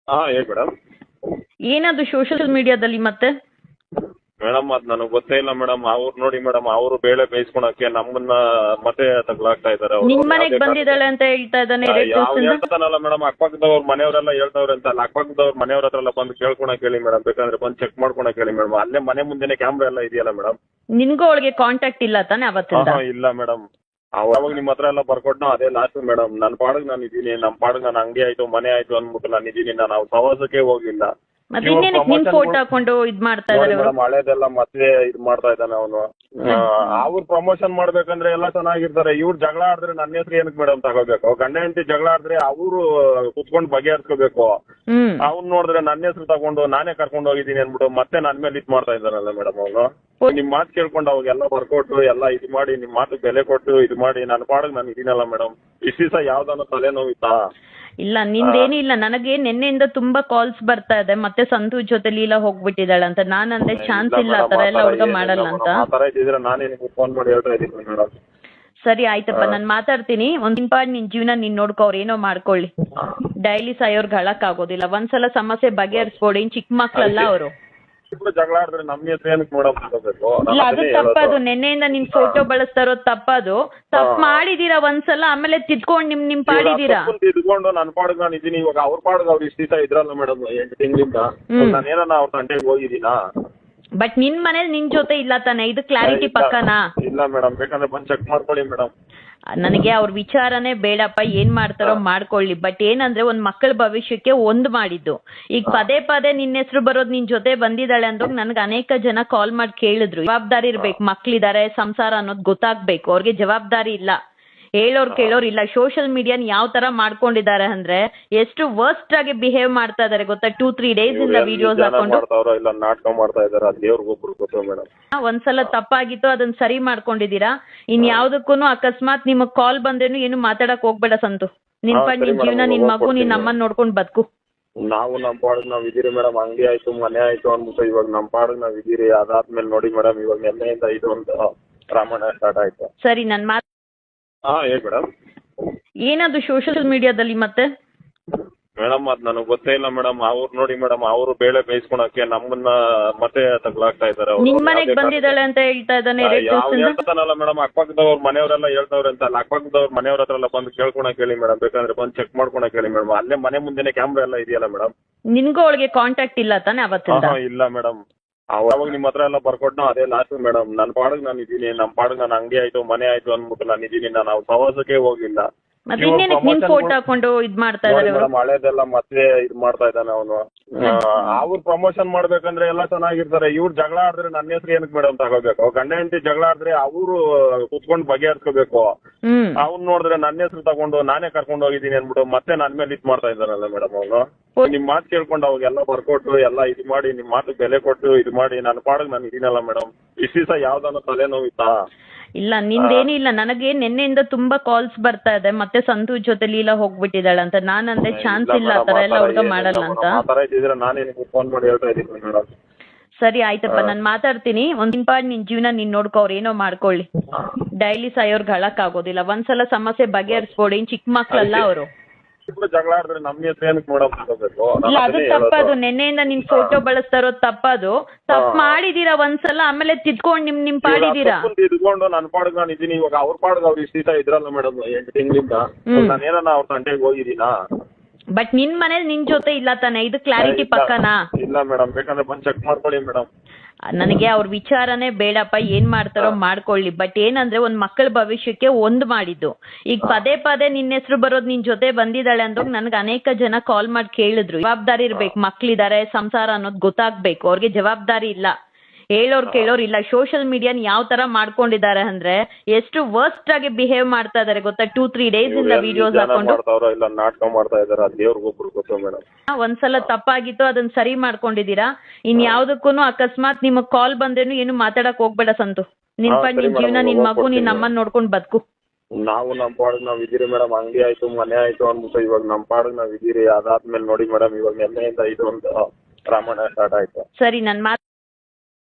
ಹಾ ಹೇಳಿ ಮೇಡಮ್. ಏನದು ಸೋಷಿಯಲ್ ಮೀಡಿಯಾದಲ್ಲಿ ಮತ್ತೆ? ಮೇಡಮ್ ಅದು ನನಗೆ ಗೊತ್ತೇ ಇಲ್ಲ ಮೇಡಮ್. ಅವ್ರು ನೋಡಿ ಮೇಡಮ್, ಅವರು ಬೇಳೆ ಬೇಯಿಸ್ಕೊಳಕ್ಕೆ ನಮ್ಮನ್ನ ಮತ್ತೆ ತಗ್ಲಾಗ್ತಾ ಇದ್ದಾರೆ. ನಿಮ್ ಮನೆಗ್ ಬಂದಿದ್ದಾಳೆ ಅಂತ ಹೇಳ್ತಾ ಇದ್ದಾನೆ ಎರಡು ಯಾವ ದಿವಸದಿಂದ. ಹೇಳ್ತಾನಲ್ಲ ಮೇಡಮ್, ಅಕ್ಕಪಕ್ಕದವ್ರ ಮನೆಯವರೆಲ್ಲ ಹೇಳ್ತಾವ್ರೆ ಅಂತ ಅಲ್ಲ. ಅಕ್ಕಪಕ್ಕದವ್ರ ಮನೆಯವ್ರ ಹತ್ರ ಎಲ್ಲ ಬಂದು ಕೇಳ್ಕೊಳಕ್ ಹೇಳಿ ಮೇಡಮ್, ಬೇಕಂದ್ರೆ ಬಂದು ಚೆಕ್ ಮಾಡ್ಕೊಳಕ್ ಹೇಳಿ ಮೇಡಮ್. ಅಲ್ಲೇ ಮನೆ ಮುಂದೆನೆ ಕ್ಯಾಮ್ರಾ ಎಲ್ಲ ಇದೆಯಲ್ಲ ಮೇಡಮ್. ನಿನ್ಗೂ ಅವಳಿಗೆ ಕಾಂಟ್ಯಾಕ್ಟ್ ಇಲ್ಲ ತಾನೆ ಅವತ್ತಿಂದ? ಇಲ್ಲ ಮೇಡಮ್. ಅವಾಗ ನಿಮ್ಮ ಹತ್ರ ಎಲ್ಲ ಬರ್ಕೊಟ್ನೋ ಅದೇ ಲಾಸ್ಟ್ ಮೇಡಮ್. ನನ್ನ ಪಾಡಿಗೆ ನಾನು ಇದ್ದೀನಿ, ನಮ್ಮ ಪಾಡಿಗೆ ನಾನು ಅಂಗಡಿ ಆಯ್ತು ಮನೆ ಆಯ್ತು ಅಂದ್ಬಿಟ್ಟು ನಾನು ಇದ್ದೀನಿ. ನಾನು ಅವ್ರ ಪ್ರವಾಸಕ್ಕೆ ಹೋಗಿಲ್ಲ. ಮತ್ತೆ ಇನ್ನೇನಕ್ಕೆ ನಿನ್ ಫೋಟೋ ಹಾಕೊಂಡು ಇದ್ ಮಾಡ್ತಾ ಇದಾರೆ ಮೇಡಮ್ ಹಳೇದೆಲ್ಲ ಮತ್ತೆ ಇದು ಮಾಡ್ತಾ ಇದ್ದಾನೆ ಅವನು. ಅವ್ರು ಪ್ರಮೋಷನ್ ಮಾಡ್ಬೇಕಂದ್ರೆ ಎಲ್ಲ ಚೆನ್ನಾಗಿರ್ತಾರೆ. ಇವ್ರು ಜಗಳ ಆಡಿದ್ರೆ ನನ್ನ ಹೆಸರು ಏನಕ್ಕೆ ಮೇಡಮ್ ತಗೋಬೇಕು? ಗಂಡ ಹೆಂಡತಿ ಜಗಳ ಆಡಿದ್ರೆ ಅವರು ಕುತ್ಕೊಂಡು ಬಗೆಹರಿಸ್ಕೋಬೇಕು. ಅವ್ನು ನೋಡಿದ್ರೆ ನನ್ನ ಹೆಸರು ತಗೊಂಡು ನಾನೇ ಕರ್ಕೊಂಡು ಹೋಗಿದ್ದೀನಿ ಅಂದ್ಬಿಟ್ಟು ಮತ್ತೆ ನನ್ನ ಮೇಲೆ ಇದು ಮಾಡ್ತಾ ಇದ್ದಾನಲ್ಲ ಮೇಡಮ್ ಅವನು. ನಿಮ್ ಮಾತು ಕೇಳ್ಕೊಂಡು ಅವಾಗೆಲ್ಲ ಬರ್ಕೊಟ್ಟು ಎಲ್ಲ ಇದು ಮಾಡಿ ನಿಮ್ ಮಾತು ಬೆಲೆ ಕೊಟ್ಟು ಇದು ಮಾಡಿ ನನ್ನ ಪಾಡಿಗೆ ನಾನು ಇದೀನಲ್ಲ ಮೇಡಮ್. ಇಷ್ಟು ದಿವಸ ಯಾವ್ದಾನ ತಲೆನೋವಿತ್ತಾ? ಇಲ್ಲ ನಿಂದೇನಿಲ್ಲ. ನನಗೆ ನಿನ್ನೆಯಿಂದ ತುಂಬಾ ಕಾಲ್ಸ್ ಬರ್ತಾ ಇದೆ, ಮತ್ತೆ ಸಂತೋಷ್ ಜೊತೆ ಲೀಲಾ ಹೋಗ್ಬಿಟ್ಟಿದ್ದಾಳೆ ಅಂತ. ನಾನಂದ್ರೆ ಚಾನ್ಸ್ ಇಲ್ಲ ಆ ತರ ಎಲ್ಲ ಹುಡುಗ ಮಾಡಲ್ಲ ಅಂತ. ಆ ತರ ಇದ್ದಿದ್ರೆ ನಾನೇ ಫೋನ್ ಮಾಡಿ ಹೇಳ್ತಾ ಇದ್ದೀನಿ ಮೇಡಮ್. ಸರಿ ಆಯ್ತಪ್ಪ, ನಾನು ಮಾತಾಡ್ತೀನಿ. ಒಂದ್ ನಿನ್ ಜೀವನ ನೀನ್ ನೋಡ್ಕೊ, ಅವ್ರ ಏನೋ ಮಾಡ್ಕೊಳ್ಳಿ. ಡೈಲಿ ಸಾಯೋರ್ಗೆ ಹಳಕ್ ಆಗೋದಿಲ್ಲ. ಒಂದ್ಸಲ ಸಮಸ್ಯೆ ಬಗೆಹರಿಸ್ಕೊಡಿ. ಚಿಕ್ಕ ಮಕ್ಳಲ್ಲ ಅವರು. ಜಗಳ ಆಡಿದ್ರೆ ನಮ್ಮ ಹೆಸರು ಏನಕ್ಕೆ ಮೇಡಮ್ ತಗೋಬೇಕು? ಇಲ್ಲ ಅದು ತಪ್ಪದು. ನಿನ್ನೆಯಿಂದ ನಿನ್ ಫೋಟೋ ಬಳಸ್ತಾ ಇರೋದು ತಪ್ಪದು. ತಪ್ಪು ಮಾಡಿದೀರಾ ಒಂದ್ಸಲ, ಆಮೇಲೆ ತಿದ್ಕೊಂಡು ನಿಮ್ ಪಾಡಿದೀರಾ. ತಿದ್ಕೊಂಡು ನನ್ನ ಪಾಡಿಗೆ ನಾನು ಇದೀನಿ. ಇವಾಗ ಅವ್ರ ಪಾಡಿಗೆ ಅವ್ರು ಇಷ್ಟು ದಿವಸ ಇದ್ರಲ್ಲ ಮೇಡಮ್ 8 ತಿಂಗಳಿಂದ. ನಾನು ಏನಾನ ಅವ್ರ ತಂಟೆಗೆ ಹೋಗಿದ್ದೀನಾ? ಬಟ್ ನಿನ್ ಮನೇಲಿ ನಿನ್ ಜೊತೆ ಇಲ್ಲ ತಾನೆ? ಇದು ಕ್ಲಾರಿಟಿ ಪಕ್ಕನಾ? ಇಲ್ಲ ಮೇಡಮ್, ಬೇಕಂದ್ರೆ ಬಂದು ಚೆಕ್ ಮಾಡ್ಕೊಳ್ಳಿ ಮೇಡಮ್. ನನಗೆ ಅವ್ರ ವಿಚಾರನೇ ಬೇಡಪ್ಪ. ಏನ್ ಮಾಡ್ತಾರೋ ಮಾಡ್ಕೊಳ್ಳಿ. ಬಟ್ ಏನಂದ್ರೆ ಒಂದ್ ಮಕ್ಕಳ ಭವಿಷ್ಯಕ್ಕೆ ಒಂದ್ ಮಾಡಿದ್ದು. ಈಗ ಪದೇ ಪದೇ ನಿನ್ನ ಹೆಸರು ಬರೋದು ನಿನ್ ಜೊತೆ ಬಂದಿದ್ದಾಳೆ ಅಂದಾಗ ನನ್ಗೆ ಅನೇಕ ಜನ ಕಾಲ್ ಮಾಡಿ ಕೇಳಿದ್ರು. ಜವಾಬ್ದಾರಿ ಇರ್ಬೇಕು, ಮಕ್ಳಿದಾರೆ, ಸಂಸಾರ ಅನ್ನೋದು ಗೊತ್ತಾಗ್ಬೇಕು. ಅವ್ರಿಗೆ ಜವಾಬ್ದಾರಿ ಇಲ್ಲ, ಹೇಳೋರ್ ಕೇಳೋರ್ ಇಲ್ಲ. ಸೋಷಿಯಲ್ ಮೀಡಿಯಾನ ಯಾವ ತರ ಮಾಡ್ಕೊಂಡಿದ್ದಾರೆ ಅಂದ್ರೆ ಎಷ್ಟು ವರ್ಸ್ಟ್ ಆಗಿ ಬಿಹೇವ್ ಮಾಡ್ತಾ ಇದಾರೆ ಗೊತ್ತಾ? 2-3 ಡೇಸ್ ಇಂದ ವಿಡಿಯೋಸ್ ಹಾಕೊಂಡು ಇಲ್ಲ ನಾಟಕ ಮಾಡ್ತಾ ಇದಾರೆ. ದೇವ್ರಿಗೊಬ್ರು ಗೊತ್ತು ಮೇಡಮ್. ಒಂದ್ಸಲ ತಪ್ಪಾಗಿತ್ತು, ಅದನ್ನ ಸರಿ ಮಾಡ್ಕೊಂಡಿದೀರಾ. ಇನ್ ಯಾವ್ದಕ್ಕೂ ಅಕಸ್ಮಾತ್ ನಿಮಗ್ ಕಾಲ್ ಬಂದ್ರೇನು ಏನು ಮಾತಾಡಕ್ ಹೋಗ್ಬೇಡ ಸಂತು. ನಿನ್ ಜೀವನ, ನಿನ್ ಮಗು, ನಿನ್ ಅಮ್ಮನ್ ನೋಡ್ಕೊಂಡ್ ಬದುಕು. ನಾವು ನಮ್ಮ ಪಾಡಿಗೆ ನಾವ್ ಇದೀರಿ ಮೇಡಮ್. ಅಂಗಡಿ ಆಯ್ತು ಮನೆ ಆಯ್ತು ಅಂದ್ಬಿಟ್ಟು ಇವಾಗ ನಮ್ಮ ಪಾಡಿಗೆ ನಾವ್ ಇದೀರಿ. ಅದಾದ್ಮೇಲೆ ನೋಡಿ ಮೇಡಮ್, ಇವಾಗ ನಿನ್ನೆಯಿಂದ ಇದು ಒಂದು ರಾಮಾಯಣ ಸ್ಟಾರ್ಟ್ ಆಯ್ತು. ಸರಿ ನನ್ ಮಾತು. ಹಾ ಹೇಳಿ ಮೇಡಮ್. ಏನದು ಸೋಷಿಯಲ್ ಮೀಡಿಯಾದಲ್ಲಿ ಮತ್ತೆ? ಮೇಡಮ್ ಅದು ನನಗೆ ಗೊತ್ತೇ ಇಲ್ಲ ಮೇಡಮ್. ಅವ್ರು ನೋಡಿ ಮೇಡಮ್, ಅವರು ಬೇಳೆ ಬೇಯಿಸ್ಕೊಳಕ್ಕೆ ನಮ್ಮನ್ನ ಮತ್ತೆ ತಗ್ಲಾಗ್ತಾ ಇದ್ದಾರೆ. ನಿಮ್ ಮನೆಗ್ ಬಂದಿದ್ದಾಳೆ ಅಂತ ಹೇಳ್ತಾ ಇದ್ದಾನೆ ಎರಡು ದಿವಸದಿಂದ. ಹೇಳ್ತಾನಲ್ಲ ಮೇಡಮ್, ಅಕ್ಕಪಕ್ಕದವ್ರ ಮನೆಯವರೆಲ್ಲ ಹೇಳ್ತಾವ್ರೆ ಅಂತ ಅಲ್ಲ. ಅಕ್ಕಪಕ್ಕದವ್ರ ಮನೆಯವ್ರ ಹತ್ರ ಎಲ್ಲ ಬಂದು ಕೇಳ್ಕೊಳಕ್ ಹೇಳಿ ಮೇಡಮ್, ಬೇಕಂದ್ರೆ ಬಂದು ಚೆಕ್ ಮಾಡ್ಕೊಳಕ್ ಹೇಳಿ ಮೇಡಮ್. ಅಲ್ಲೇ ಮನೆ ಮುಂದೆನೆ ಕ್ಯಾಮ್ರಾ ಎಲ್ಲ ಇದೆಯಲ್ಲ ಮೇಡಮ್. ನಿನ್ಗೂ ಅವಳಿಗೆ ಕಾಂಟ್ಯಾಕ್ಟ್ ಇಲ್ಲ ತಾನೆ ಅವತ್ತಿಂದ? ಇಲ್ಲ ಮೇಡಮ್. ಅವಾಗ ನಿಮ್ಮ ಹತ್ರ ಎಲ್ಲ ಬರ್ಕೊಟ್ನೋ ಅದೇ ಲಾಸ್ಟ್ ಮೇಡಮ್. ನನ್ನ ಪಾಡಿಗೆ ನಾನು ಇದ್ದೀನಿ, ನಮ್ಮ ಪಾಡಿಗೆ ನಾನು ಅಂಗಡಿ ಆಯ್ತು ಮನೆ ಆಯ್ತು ಅಂದ್ಬಿಟ್ಟು ನಾನು ಇದ್ದೀನಿ. ನಾನು ಅವ್ರ ಪ್ರವಾಸಕ್ಕೆ ಹೋಗಿಲ್ಲ. ಮತ್ತೆ ಇನ್ನೇನಕ್ಕೆ ನಿನ್ ಫೋಟೋ ಹಾಕೊಂಡು ಇದ್ ಮಾಡ್ತಾ ಇದಾರೆ? ಮೇಡಮ್ ಹಳೇದೆಲ್ಲ ಮತ್ತೆ ಇದು ಮಾಡ್ತಾ ಇದ್ದಾನೆ ಅವನು. ಅವ್ರು ಪ್ರಮೋಷನ್ ಮಾಡ್ಬೇಕಂದ್ರೆ ಎಲ್ಲ ಚೆನ್ನಾಗಿರ್ತಾರೆ. ಇವ್ರು ಜಗಳ ಆಡಿದ್ರೆ ನನ್ನ ಹೆಸರು ಏನಕ್ಕೆ ಮೇಡಮ್ ತಗೋಬೇಕು? ಗಂಡ ಹೆಂಡತಿ ಜಗಳ ಆಡಿದ್ರೆ ಅವರು ಕುತ್ಕೊಂಡು ಬಗೆಹರಿಸ್ಕೋಬೇಕು. ಅವ್ನು ನೋಡಿದ್ರೆ ನನ್ನ ಹೆಸರು ತಗೊಂಡು ನಾನೇ ಕರ್ಕೊಂಡು ಹೋಗಿದ್ದೀನಿ ಅಂದ್ಬಿಟ್ಟು ಮತ್ತೆ ನನ್ನ ಮೇಲೆ ಇದು ಮಾಡ್ತಾ ಇದ್ದಾನಲ್ಲ ಮೇಡಮ್ ಅವನು. ನಿಮ್ ಮಾತು ಕೇಳ್ಕೊಂಡು ಅವಾಗೆಲ್ಲ ಬರ್ಕೊಟ್ಟು ಎಲ್ಲ ಇದು ಮಾಡಿ ನಿಮ್ ಮಾತು ಬೆಲೆ ಕೊಟ್ಟು ಇದು ಮಾಡಿ ನನ್ನ ಪಾಡಿಗೆ ನಾನು ಇದೀನಲ್ಲ ಮೇಡಮ್. ಇಷ್ಟು ದಿವಸ ಯಾವ್ದಾನ ತಲೆನೋವಿತ್ತಾ? ಇಲ್ಲ ನಿಂದೇನಿಲ್ಲ. ನನಗೆ ನಿನ್ನೆಯಿಂದ ತುಂಬಾ ಕಾಲ್ಸ್ ಬರ್ತಾ ಇದೆ, ಮತ್ತೆ ಸಂತೋಷ್ ಜೊತೆ ಲೀಲಾ ಹೋಗ್ಬಿಟ್ಟಿದ್ದಾಳೆ ಅಂತ. ನಾನಂದ್ರೆ ಚಾನ್ಸ್ ಇಲ್ಲ ಆ ತರ ಎಲ್ಲ ಹುಡುಗ ಮಾಡಲ್ಲ ಅಂತ. ಆ ತರ ಇದ್ದಿದ್ರೆ ನಾನೇ ಫೋನ್ ಮಾಡಿ ಹೇಳ್ತಾ ಇದ್ದೀನಿ ಮೇಡಮ್. ಸರಿ ಆಯ್ತಪ್ಪ, ನಾನು ಮಾತಾಡ್ತೀನಿ. ನಿನ್ ಜೀವನ ನೀನ್ ನೋಡ್ಕೊ, ಅವ್ರ ಏನೋ ಮಾಡ್ಕೊಳ್ಳಿ. ಡೈಲಿ ಸಾಯೋರ್ಗೆ ಹಳಕ್ ಆಗೋದಿಲ್ಲ. ಒಂದ್ಸಲ ಸಮಸ್ಯೆ ಬಗೆಹರಿಸ್ಕೊಡಿ. ಚಿಕ್ಕ ಮಕ್ಳಲ್ಲ ಅವರು. ಜಗಳ ಆಡಿದ್ರೆ ನಮ್ಮ ಹೆಸರು ಏನಕ್ಕೆ ಮೇಡಮ್ ತಗೋಬೇಕು? ಇಲ್ಲ ಅದು ತಪ್ಪದು. ನಿನ್ನೆಯಿಂದ ನಿನ್ ಫೋಟೋ ಬಳಸ್ತಾ ಇರೋದು ತಪ್ಪದು. ತಪ್ಪು ಮಾಡಿದೀರಾ ಒಂದ್ಸಲ, ಆಮೇಲೆ ತಿದ್ಕೊಂಡು ನಿಮ್ ಪಾಡಿದೀರಾ. ತಿದ್ಕೊಂಡು ನನ್ನ ಪಾಡಿಗೆ ನಾನು ಇದೀನಿ. ಇವಾಗ ಅವ್ರ ಪಾಡಿಗೆ ಅವ್ರು ಇಷ್ಟು ದಿವಸ ಇದ್ರಲ್ಲ ಮೇಡಮ್ 8 ತಿಂಗಳಿಂದ. ನಾನು ಏನಾನ ಅವ್ರ ತಂಟೆಗೆ ಹೋಗಿದ್ದೀನಾ? ಬಟ್ ನಿನ್ ಮನೇಲಿ ನಿನ್ ಜೊತೆ ಇಲ್ಲ ತಾನೆ? ಇದು ಕ್ಲಾರಿಟಿ ಪಕ್ಕನಾ? ಇಲ್ಲ ಮೇಡಮ್, ಬೇಕಂದ್ರೆ ಬಂದು ಚೆಕ್ ಮಾಡ್ಕೊಳ್ಳಿ ಮೇಡಮ್. ನನಗೆ ಅವ್ರ ವಿಚಾರನೇ ಬೇಡಪ್ಪ. ಏನ್ ಮಾಡ್ತಾರೋ ಮಾಡ್ಕೊಳ್ಳಿ. ಬಟ್ ಏನಂದ್ರೆ ಒಂದ್ ಮಕ್ಕಳ ಭವಿಷ್ಯಕ್ಕೆ ಒಂದ್ ಮಾಡಿದ್ದು. ಈಗ ಪದೇ ಪದೇ ನಿನ್ನ ಹೆಸರು ಬರೋದು ನಿನ್ ಜೊತೆ ಬಂದಿದ್ದಾಳೆ ಅಂದಾಗ ನನ್ಗೆ ಅನೇಕ ಜನ ಕಾಲ್ ಮಾಡಿ ಕೇಳಿದ್ರು. ಜವಾಬ್ದಾರಿ ಇರ್ಬೇಕು, ಮಕ್ಳಿದಾರೆ, ಸಂಸಾರ ಅನ್ನೋದು ಗೊತ್ತಾಗ್ಬೇಕು. ಅವ್ರಿಗೆ ಜವಾಬ್ದಾರಿ ಇಲ್ಲ, ಹೇಳೋರ್ ಕೇಳೋರ್ ಇಲ್ಲ. ಸೋಷಿಯಲ್ ಮೀಡಿಯಾನ ಯಾವ ತರ ಮಾಡ್ಕೊಂಡಿದ್ದಾರೆ ಅಂದ್ರೆ ಎಷ್ಟು ವರ್ಸ್ಟ್ ಆಗಿ ಬಿಹೇವ್ ಮಾಡ್ತಾ ಇದಾರೆ ಗೊತ್ತಾ? 2-3 ಡೇಸ್ ಇಂದ ವಿಡಿಯೋಸ್ ಹಾಕೊಂಡು ಇಲ್ಲ ನಾಟಕ ಮಾಡ್ತಾ ಇದಾರೆ. ದೇವ್ರಿಗೊಬ್ರು ಗೊತ್ತು ಮೇಡಮ್. ಒಂದ್ಸಲ ತಪ್ಪಾಗಿತ್ತು, ಅದನ್ನ ಸರಿ ಮಾಡ್ಕೊಂಡಿದೀರಾ. ಇನ್ ಯಾವ್ದಕ್ಕೂ ಅಕಸ್ಮಾತ್ ನಿಮಗ್ ಕಾಲ್ ಬಂದ್ರೇನು ಏನು ಮಾತಾಡಕ್ ಹೋಗ್ಬೇಡ ಸಂತು. ನಿನ್ ಜೀವನ, ನಿನ್ ಮಗು, ನಿನ್ ಅಮ್ಮನ್ ನೋಡ್ಕೊಂಡ್ ಬದುಕು. ನಾವು ನಮ್ಮ ಪಾಡಿಗೆ ನಾವ್ ಇದೀರಿ ಮೇಡಮ್. ಅಂಗಡಿ ಆಯ್ತು ಮನೆ ಆಯ್ತು ಅಂದ್ಬಿಟ್ಟು ಇವಾಗ ನಮ್ಮ ಪಾಡಿಗೆ ನಾವ್ ಇದೀರಿ. ಅದಾದ್ಮೇಲೆ ನೋಡಿ ಮೇಡಮ್, ಇವಾಗ ನಿನ್ನೆಯಿಂದ ಇದು ಒಂದು ರಾಮಾಯಣ ಸ್ಟಾರ್ಟ್ ಆಯ್ತು. ಸರಿ ನನ್